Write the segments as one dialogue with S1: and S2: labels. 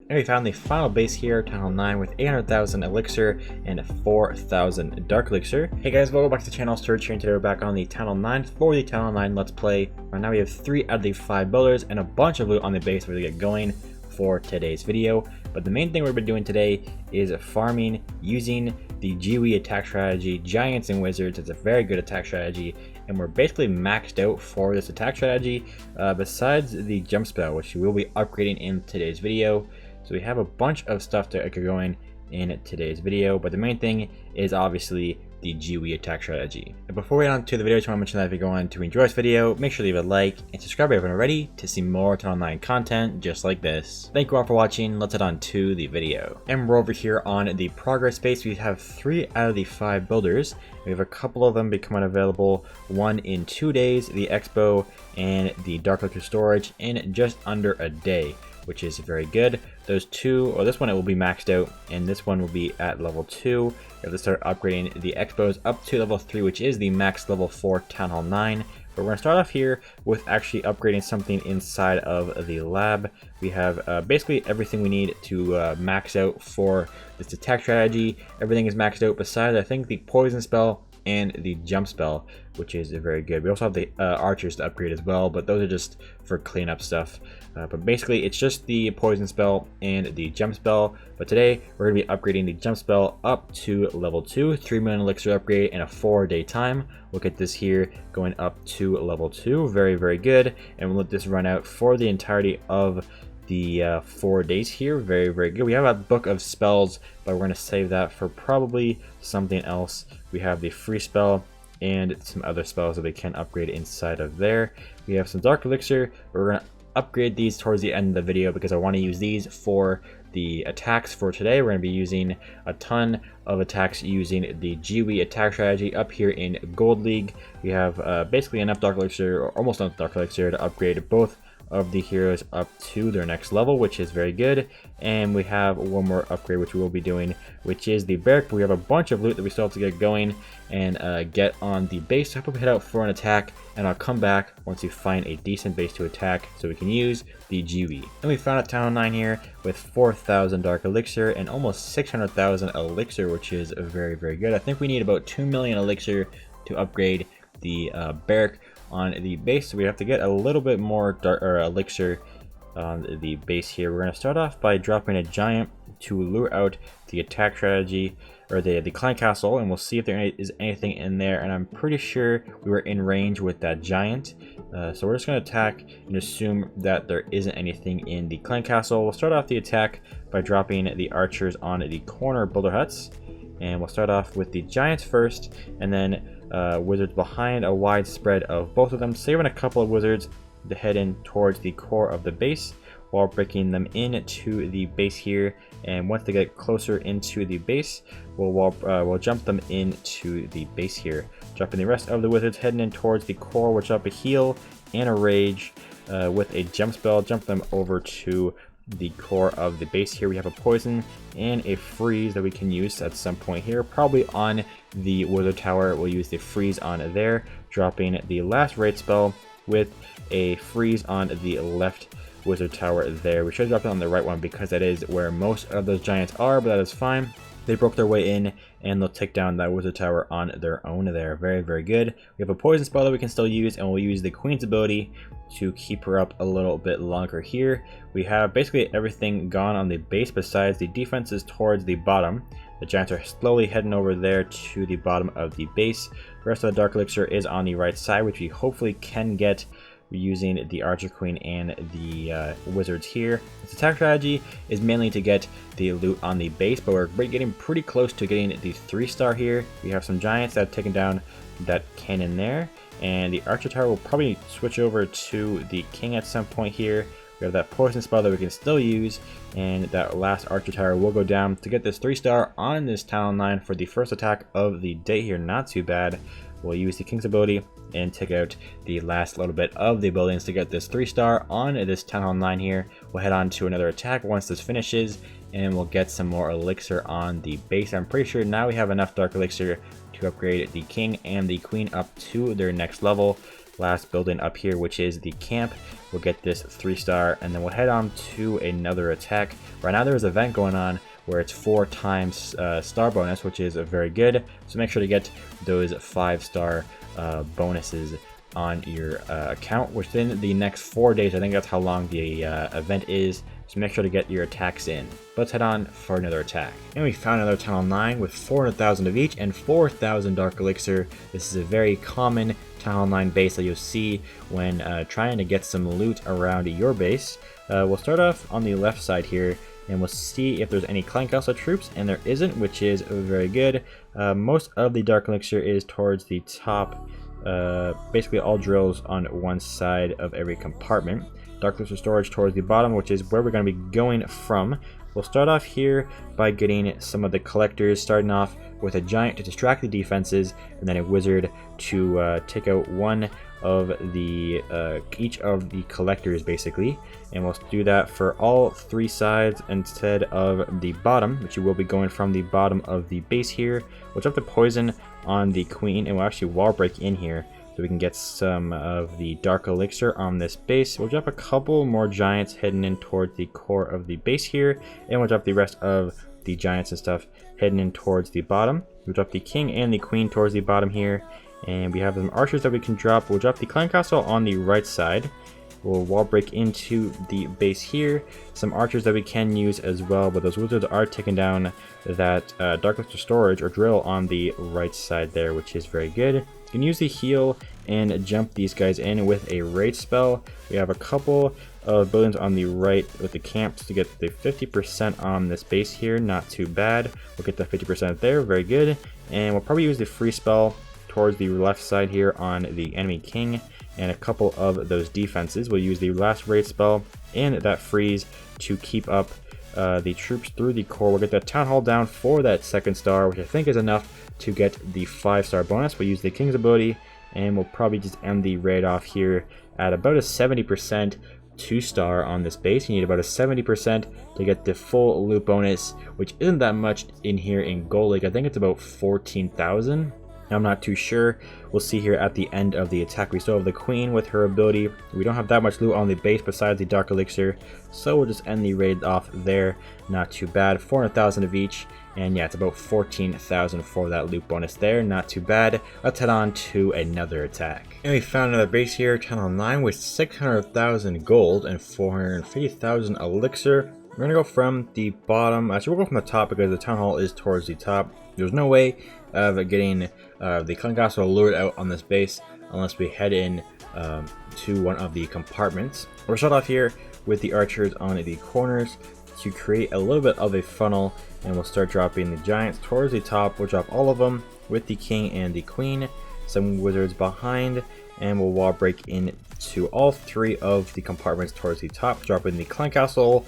S1: And we found the final base here, Town Hall 9, with 800,000 Elixir and 4,000 Dark Elixir. Hey guys, welcome back to the channel. Sturge here, and today we're back on the Town Hall 9 for the Town Hall 9 Let's Play. Right now we have 3 out of the 5 builders and a bunch of loot on the base ready to get going for today's video. But the main thing we're doing today is farming using the GiWi attack strategy, Giants and Wizards. It's a very good attack strategy, and we're basically maxed out for this attack strategy, besides the jump spell, which we will be upgrading in today's video. So we have a bunch of stuff to get going in today's video, but the main thing is obviously the GiWi attack strategy. And before we get on to the video, I just want to mention that if you're going to enjoy this video, make sure to leave a like and subscribe if you haven't already to see more online content just like this. Thank you all for watching. Let's head on to the video. And we're over here on the progress base. We have 3 out of the 5 builders. We have a couple of them becoming available, one in 2 days, the Expo and the Dark Elixir storage in just under a day, which is very good. Those two, or this one, it will be maxed out, and this one will be at level 2. We have to start upgrading the Expos up to level 3, which is the max level 4 Town Hall 9. But we're gonna start off here with actually upgrading something inside of the lab. We have basically everything we need to max out for this attack strategy. Everything is maxed out besides, I think, the poison spell and the jump spell, which is very good. We also have the archers to upgrade as well, but those are just for cleanup stuff. But basically it's just the poison spell and the jump spell. But today we're going to be upgrading the jump spell up to level 2, 3 million elixir upgrade in a 4-day time. Look at this here, going up to level 2, very, very good. And we'll let this run out for the entirety of the 4 days here. Very, very good. We have a book of spells, but we're going to save that for probably something else. We have the free spell and some other spells that we can upgrade inside of there. We have some dark elixir, but we're going to upgrade these towards the end of the video because I want to use these for the attacks for today. We're going to be using a ton of attacks using the GiWi attack strategy up here in Gold League. We have basically enough dark elixir, or almost enough dark elixir, to upgrade both of the heroes up to their next level, which is very good. And we have one more upgrade which we will be doing, which is the barrack. We have a bunch of loot that we still have to get going and get on the base. So I'll probably head out for an attack, and I'll come back once we find a decent base to attack so we can use the GiWi. And we found a Town Hall 9 here with 4,000 dark elixir and almost 600,000 elixir, which is very, very good. I think we need about 2 million elixir to upgrade the barrack on the base, so we have to get a little bit more dark or elixir on the base here. We're going to start off by dropping a giant to lure out the attack strategy, or the clan castle, and we'll see if there is anything in there. And I'm pretty sure we were in range with that giant, so we're just going to attack and assume that there isn't anything in the clan castle. We'll start off the attack by dropping the archers on the corner builder huts, and we'll start off with the giants first, and then wizards behind a wide spread of both of them, saving a couple of wizards to head in towards the core of the base while breaking them into the base here. And once they get closer into the base, we'll jump them into the base here, dropping the rest of the wizards heading in towards the core. We'll drop a heal and a rage with a jump spell, jump them over to the core of the base here. We have a poison and a freeze that we can use at some point here, probably on the wizard tower. We'll use the freeze on there, dropping the last raid spell with a freeze on the left wizard tower there. We should drop it on the right one because that is where most of those giants are, but that is fine. They broke their way in, and they'll take down that wizard tower on their own there. Very, very good. We have a poison spell that we can still use, and we'll use the queen's ability to keep her up a little bit longer here. We have basically everything gone on the base besides the defenses towards the bottom. The giants are slowly heading over there to the bottom of the base. The rest of the dark elixir is on the right side, which we hopefully can get using the archer queen and the wizards here. This attack strategy is mainly to get the loot on the base, but we're getting pretty close to getting the 3-star here. We have some giants that have taken down that cannon there, and the archer tower will probably switch over to the king at some point here. We have that poison spell that we can still use, and that last archer tower will go down to get this 3-star on this Town Hall 9 for the first attack of the day here. Not too bad. We'll use the king's ability and take out the last little bit of the buildings to get this 3-star on this Town Hall 9 here. We'll head on to another attack once this finishes, and we'll get some more elixir on the base. I'm pretty sure now we have enough dark elixir to upgrade the king and the queen up to their next level. last building up here, which is the camp. We'll get this 3-star, and then we'll head on to another attack. Right now there's an event going on where it's 4 times star bonus, which is very good. So make sure to get those 5-star bonuses on your account within the next 4 days. I think that's how long the event is. So make sure to get your attacks in. Let's head on for another attack. And we found another Town Hall 9 with 400,000 of each and 4,000 Dark Elixir. This is a very common Town Hall 9 base that you'll see when trying to get some loot around your base. We'll start off on the left side here, and we'll see if there's any Clan Castle troops, and there isn't, which is very good. Most of the Dark Elixir is towards the top, basically all drills on one side of every compartment. Dark Elixir storage towards the bottom, which is where we're going to be going from. We'll start off here by getting some of the collectors, starting off with a giant to distract the defenses, and then a wizard to take out one of the each of the collectors basically. And we'll do that for all 3 sides instead of the bottom, which you will be going from the bottom of the base here. We'll drop the poison on the queen, and we'll actually wall break in here so we can get some of the Dark Elixir on this base. We'll drop a couple more giants heading in towards the core of the base here, and we'll drop the rest of the giants and stuff heading in towards the bottom. We'll drop the king and the queen towards the bottom here, and we have some archers that we can drop. We'll drop the Clan Castle on the right side. We'll wall break into the base here. Some archers that we can use as well, but those wizards are taking down that Dark Elixir storage or drill on the right side there, which is very good. You can use the heal and jump these guys in with a raid spell. We have a couple of buildings on the right with the camps to get the 50% on this base here. Not too bad. We'll get the 50% there. Very good. And we'll probably use the free spell towards the left side here on the enemy king and a couple of those defenses. We'll use the last raid spell and that freeze to keep up the troops through the core. We'll get that Town Hall down for that 2nd star, which I think is enough to get the 5-star bonus. We'll use the king's ability, and we'll probably just end the raid off here at about a 70% 2-star on this base. You need about a 70% to get the full loot bonus, which isn't that much in here in Gold League. I think it's about 14,000. I'm not too sure. We'll see here at the end of the attack. We still have the queen with her ability. We don't have that much loot on the base besides the Dark Elixir, so we'll just end the raid off there. Not too bad. 400,000 of each, and yeah, it's about 14,000 for that loot bonus there. Not too bad. Let's head on to another attack. And we found another base here, Town Hall 9, with 600,000 gold and 450,000 elixir. We're gonna go from the bottom. Actually, we'll go from the top because the Town Hall is towards the top. There's no way of getting the Clan Castle lured out on this base unless we head in to one of the compartments. We'll start off here with the archers on the corners to create a little bit of a funnel, and we'll start dropping the giants towards the top. We'll drop all of them with the king and the queen, some wizards behind, and we'll wall break into all 3 of the compartments towards the top, dropping the Clan Castle,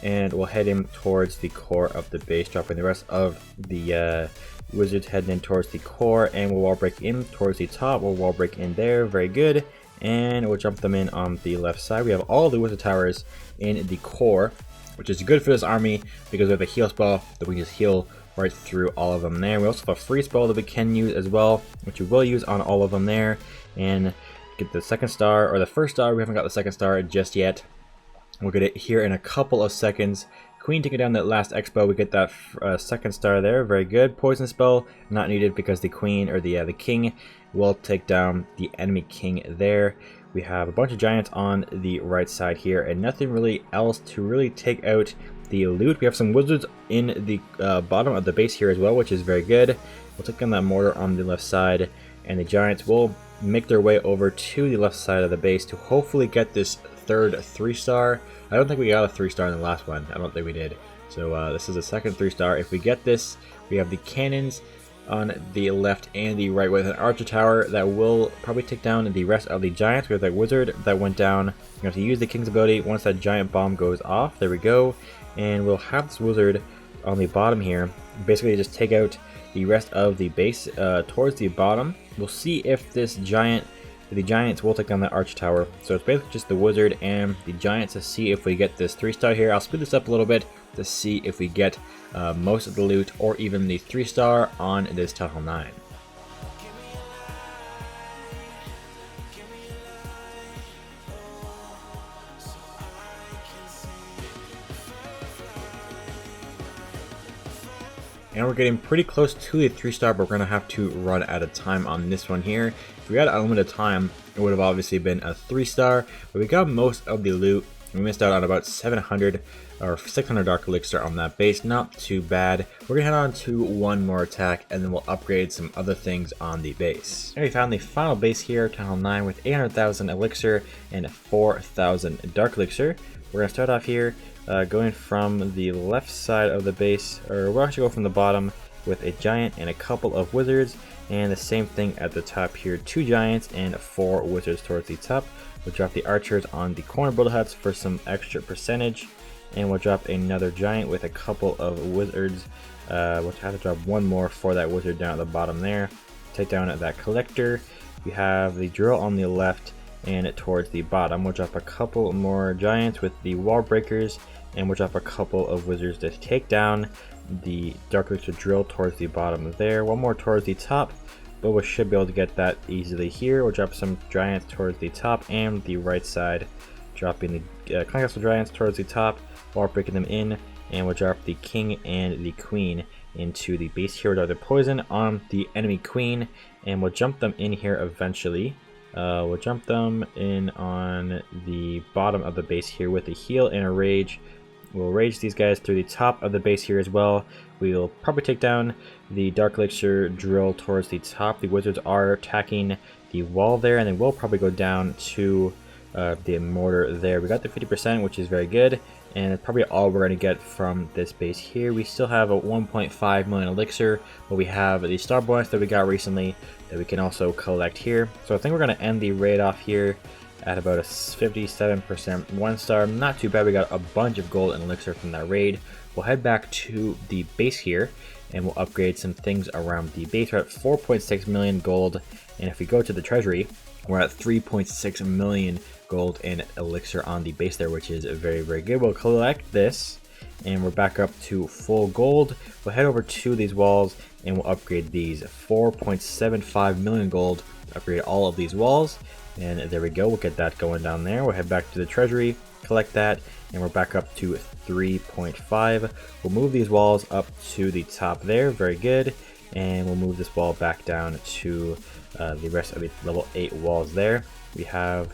S1: and we'll head in towards the core of the base, dropping the rest of the wizards heading in towards the core, and we'll wall break in towards the top. We'll wall break in there. Very good. And we'll jump them in on the left side. We have all the wizard towers in the core, which is good for this army because we have a heal spell that we just heal right through all of them there. We also have a free spell that we can use as well, which we will use on all of them there, and get the 2nd star, or the 1st star. We haven't got the 2nd star just yet. We'll get it here in a couple of seconds. Queen taking down that last expo. We get that 2nd star there. Very good. Poison spell not needed because the queen, or the king, will take down the enemy king there. We have a bunch of giants on the right side here, and nothing really else to really take out the loot. We have some wizards in the bottom of the base here as well, which is very good. We'll take down that mortar on the left side, and the giants will make their way over to the left side of the base to hopefully get this 3rd 3-star. I don't think we got a 3-star in the last one. I don't think we did. So this is a 2nd 3-star. If we get this, we have the cannons on the left and the right with an archer tower that will probably take down the rest of the giants. We have that wizard that went down. You have to use the king's ability once that giant bomb goes off. There we go. And we'll have this wizard on the bottom here. Basically just take out the rest of the base towards the bottom. We'll see if the giants will take down that arch tower. So it's basically just the wizard and the giants to see if we get this 3-star here. I'll speed this up a little bit to see if we get most of the loot or even the 3-star on this Town Hall 9. And we're getting pretty close to the 3-star, but we're going to have to run out of time on this one here. If we had unlimited time, it would have obviously been a 3-star, but we got most of the loot. We missed out on about 700 or 600 Dark Elixir on that base, not too bad. We're going to head on to one more attack, and then we'll upgrade some other things on the base. And we found the final base here, Town Hall 9, with 800,000 Elixir and 4,000 Dark Elixir. We're going to start off here, going from the left side of the base, or we'll actually go from the bottom with a giant and a couple of wizards, and the same thing at the top here, 2 giants and 4 wizards towards the top. We'll drop the archers on the corner build huts for some extra percentage, and we'll drop another giant with a couple of wizards. We'll have to drop one more for that wizard down at the bottom there. Take down that collector. We have the drill on the left, and towards the bottom we'll drop a couple more giants with the wall breakers, and we'll drop a couple of wizards to take down the Dark Elixir drill towards the bottom there. One more towards the top, but we should be able to get that easily here. We'll drop some giants towards the top and the right side, dropping the Clan Castle giants towards the top while breaking them in, and we'll drop the king and the queen into the base here. We'll drop the poison on the enemy queen, and we'll jump them in here eventually. We'll jump them in on the bottom of the base here with a heal and a rage. We'll rage these guys through the top of the base here as well. We'll probably take down the Dark Elixir drill towards the top. The wizards are attacking the wall there, and then we'll probably go down to the mortar there. We got the 50%, which is very good, and it's probably all we're going to get from this base here. We still have a 1.5 million elixir, but we have the star bonus that we got recently that we can also collect here. So I think we're going to end the raid off here at about a 57% 1-star. Not too bad. We got a bunch of gold and elixir from that raid. We'll head back to the base here, and we'll upgrade some things around the base. We're at 4.6 million gold, and if we go to the treasury, we're at 3.6 million gold and elixir on the base there, which is very, very good. We'll collect this, and we're back up to full gold. We'll head over to these walls, and we'll upgrade these. 4.75 million gold, upgrade all of these walls, and there we go. We'll get that going down there. We'll head back to the treasury, collect that, and we're back up to 3.5. We'll move these walls up to the top there, very good, and we'll move this wall back down to the rest of the level 8 walls there. We have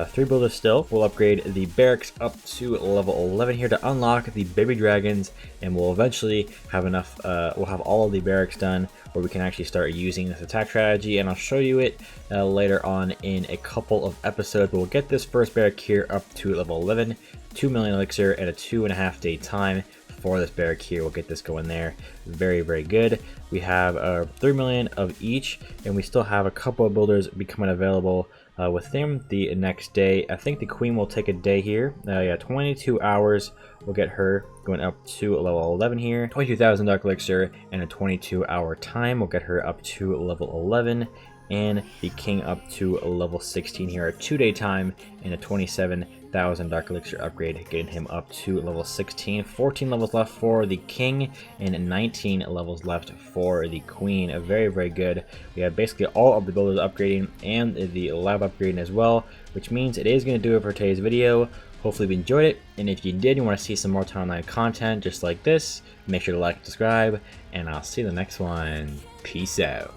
S1: 3 builders still. We'll upgrade the barracks up to level 11 here to unlock the baby dragons, and we'll eventually have enough, we'll have all of the barracks done where we can actually start using this attack strategy, and I'll show you it later on in a couple of episodes. But we'll get this first barrack here up to level 11, 2 million elixir, and a 2.5 day time for this barrack here. We'll get this going there. Very, very good. We have 3 million of each, and we still have a couple of builders becoming available within the next day. I think the queen will take a day here. Yeah, 22 hours. We'll get her going up to level 11 here. 22,000 Dark Elixir and a 22-hour time. We'll get her up to level 11. And the king up to level 16 here, a 2-day time and a 27,000 Dark Elixir upgrade, getting him up to level 16. 14 levels left for the king and 19 levels left for the queen. A very, very good. We have basically all of the builders upgrading and the lab upgrading as well, which means it is going to do it for today's video. Hopefully you enjoyed it, and if you did, you want to see some more Town Hall 9 content just like this, make sure to like and subscribe, and I'll see you in the next one. Peace out.